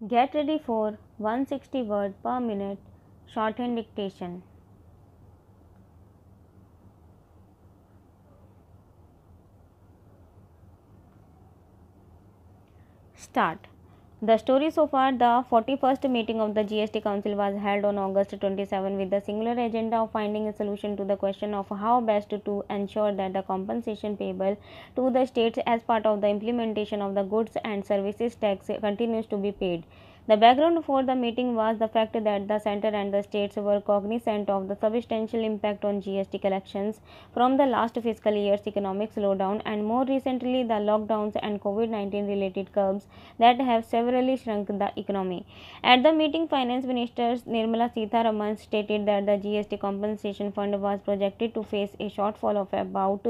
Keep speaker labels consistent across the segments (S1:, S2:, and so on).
S1: Get ready for 160 word per minute shorthand dictation. Start. The story so far: the 41st meeting of the GST Council was held on August 27 with the singular agenda of finding a solution to the question of how best to ensure that the compensation payable to the states as part of the implementation of the goods and services tax continues to be paid. The background for the meeting was the fact that the centre and the states were cognizant of the substantial impact on GST collections from the last fiscal year's economic slowdown and more recently the lockdowns and COVID-19 related curbs that have severely shrunk the economy. At the meeting, Finance Minister Nirmala Sitharaman stated that the GST compensation fund was projected to face a shortfall of about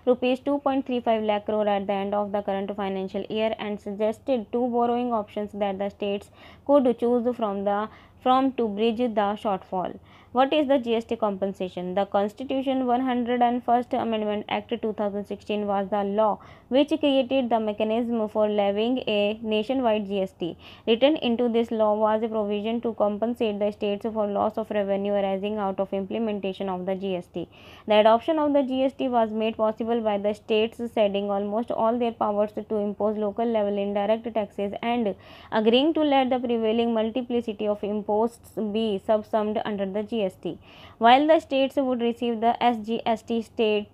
S1: rupees 2.35 lakh crore at the end of the current financial year and suggested two borrowing options that the states could choose from to bridge the shortfall. What is the GST compensation? The Constitution 101st Amendment Act 2016 was the law which created the mechanism for levying a nationwide GST. Written into this law was a provision to compensate the states for loss of revenue arising out of implementation of the GST. The adoption of the GST was made possible by the states ceding almost all their powers to impose local level indirect taxes and agreeing to let the prevailing multiplicity of imposts be subsumed under the GST. While the states would receive the SGST state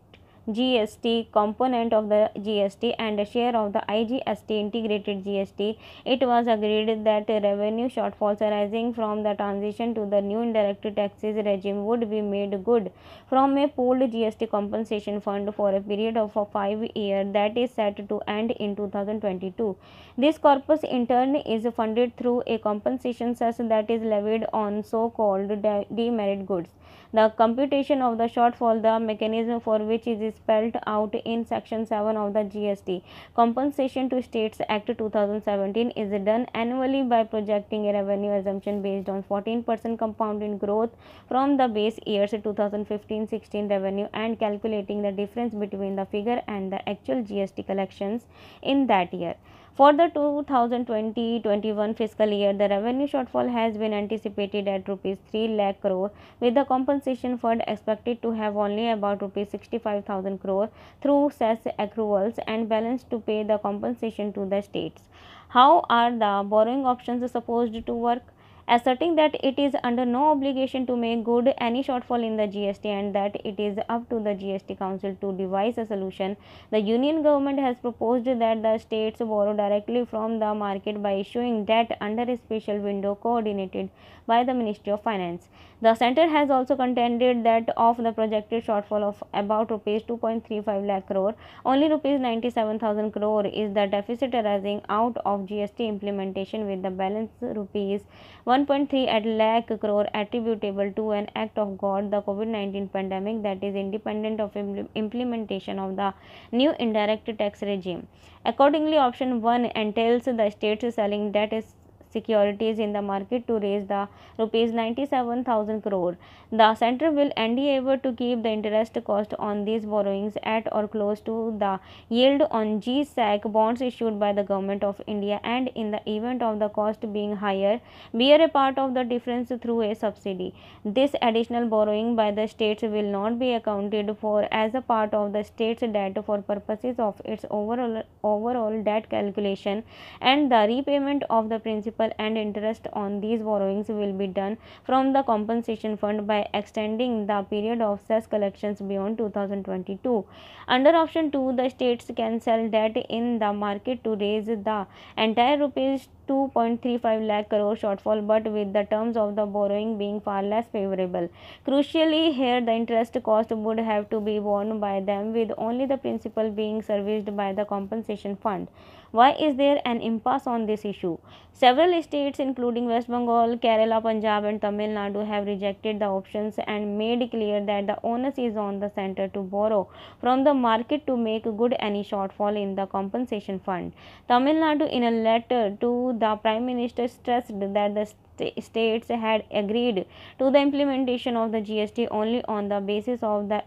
S1: GST component of the GST and a share of the IGST integrated GST, it was agreed that revenue shortfalls arising from the transition to the new indirect taxes regime would be made good from a pooled GST compensation fund for a period of 5 years that is set to end in 2022. This corpus in turn is funded through a compensation cess that is levied on so-called demerit goods. The computation of the shortfall, the mechanism for which is spelled out in Section 7 of the GST Compensation to States Act 2017, is done annually by projecting a revenue assumption based on 14% compounded growth from the base year's 2015-16 revenue and calculating the difference between the figure and the actual GST collections in that year. For the 2020-21 fiscal year, the revenue shortfall has been anticipated at rupees 3 lakh crore, with the compensation fund expected to have only about rupees 65,000 crore through cess accruals and balance to pay the compensation to the states. How are the borrowing options supposed to work? Asserting that it is under no obligation to make good any shortfall in the GST and that it is up to the GST Council to devise a solution, the Union government has proposed that the states borrow directly from the market by issuing debt under a special window coordinated by the Ministry of Finance. The centre has also contended that of the projected shortfall of about rupees 2.35 lakh crore, only rupees 97,000 crore is the deficit arising out of GST implementation, with the balance rupees 1.3 at lakh crore attributable to an act of God, the COVID-19 pandemic, that is independent of implementation of the new indirect tax regime. Accordingly, option 1 entails the states selling debt securities in the market to raise the rupees 97,000 crore. The centre will endeavour to keep the interest cost on these borrowings at or close to the yield on GSEC bonds issued by the Government of India, and in the event of the cost being higher, bear a part of the difference through a subsidy. This additional borrowing by the states will not be accounted for as a part of the state's debt for purposes of its overall debt calculation, and the repayment of the principal and interest on these borrowings will be done from the compensation fund by extending the period of cess collections beyond 2022. Under option 2, the states can sell debt in the market to raise the entire rupees 2.35 lakh crore shortfall, but with the terms of the borrowing being far less favorable. Crucially, here the interest cost would have to be borne by them, with only the principal being serviced by the compensation fund. Why is there an impasse on this issue? Several states including West Bengal, Kerala, Punjab and Tamil Nadu have rejected the options and made clear that the onus is on the centre to borrow from the market to make good any shortfall in the compensation fund. Tamil Nadu, in a letter to the Prime Minister, stressed that the states had agreed to the implementation of the GST only on the basis of the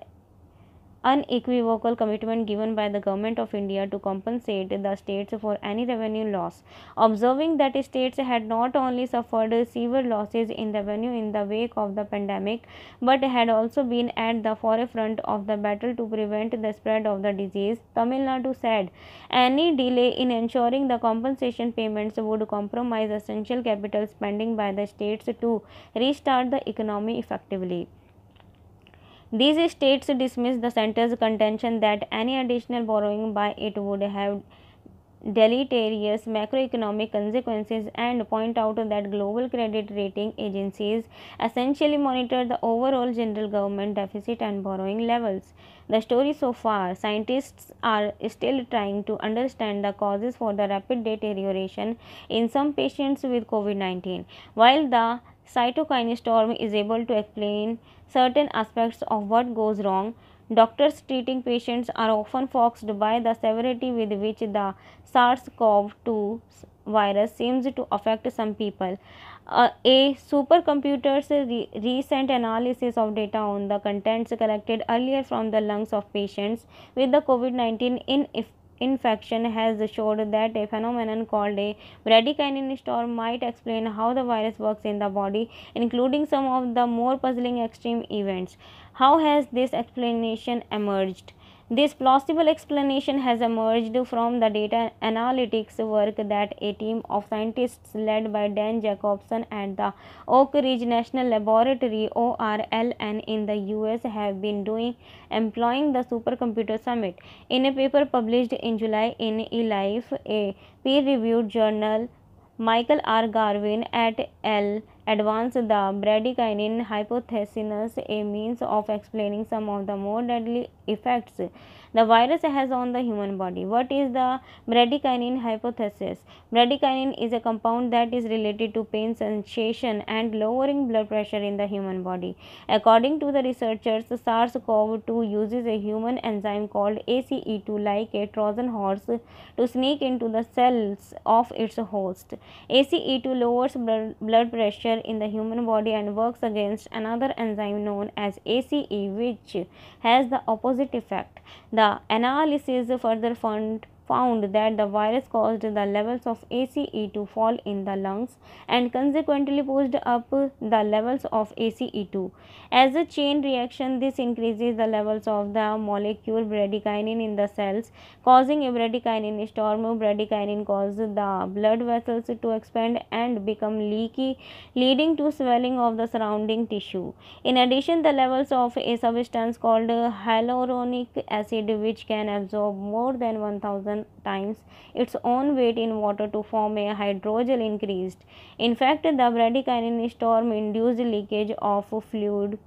S1: unequivocal commitment given by the Government of India to compensate the states for any revenue loss, observing that states had not only suffered severe losses in revenue in the wake of the pandemic but had also been at the forefront of the battle to prevent the spread of the disease. Tamil Nadu said any delay in ensuring the compensation payments would compromise essential capital spending by the states to restart the economy effectively. These states dismissed the center's contention that any additional borrowing by it would have deleterious macroeconomic consequences and point out that global credit rating agencies essentially monitor the overall general government deficit and borrowing levels. The story so far, scientists are still trying to understand the causes for the rapid deterioration in some patients with COVID-19. While the cytokine storm is able to explain certain aspects of what goes wrong, doctors treating patients are often foxed by the severity with which the SARS-CoV-2 virus seems to affect some people. A supercomputer's recent analysis of data on the contents collected earlier from the lungs of patients with the COVID-19 infection has showed that a phenomenon called a bradykinin storm might explain how the virus works in the body, including some of the more puzzling extreme events. How has this explanation emerged? This plausible explanation has emerged from the data analytics work that a team of scientists led by Dan Jacobson at the Oak Ridge National Laboratory (ORLN) in the US have been doing, employing the Supercomputer Summit. In a paper published in July in eLife, a peer-reviewed journal, Michael R. Garvin et al. Advanced the bradykinin hypothesis, a means of explaining some of the more deadly effects the virus has on the human body. What is the bradykinin hypothesis? Bradykinin is a compound that is related to pain sensation and lowering blood pressure in the human body. According to the researchers, SARS-CoV-2 uses a human enzyme called ACE2 like a Trojan horse to sneak into the cells of its host. ACE2 lowers blood pressure in the human body and works against another enzyme known as ACE, which has the opposite effect. The analysis further found that the virus caused the levels of ACE to fall in the lungs and consequently pushed up the levels of ACE2. As a chain reaction, this increases the levels of the molecule bradykinin in the cells, causing a bradykinin storm. Bradykinin causes the blood vessels to expand and become leaky, leading to swelling of the surrounding tissue. In addition, the levels of a substance called hyaluronic acid, which can absorb more than 1000 times its own weight in water to form a hydrogel, increased. In fact, the bradykinin storm induced leakage of fluid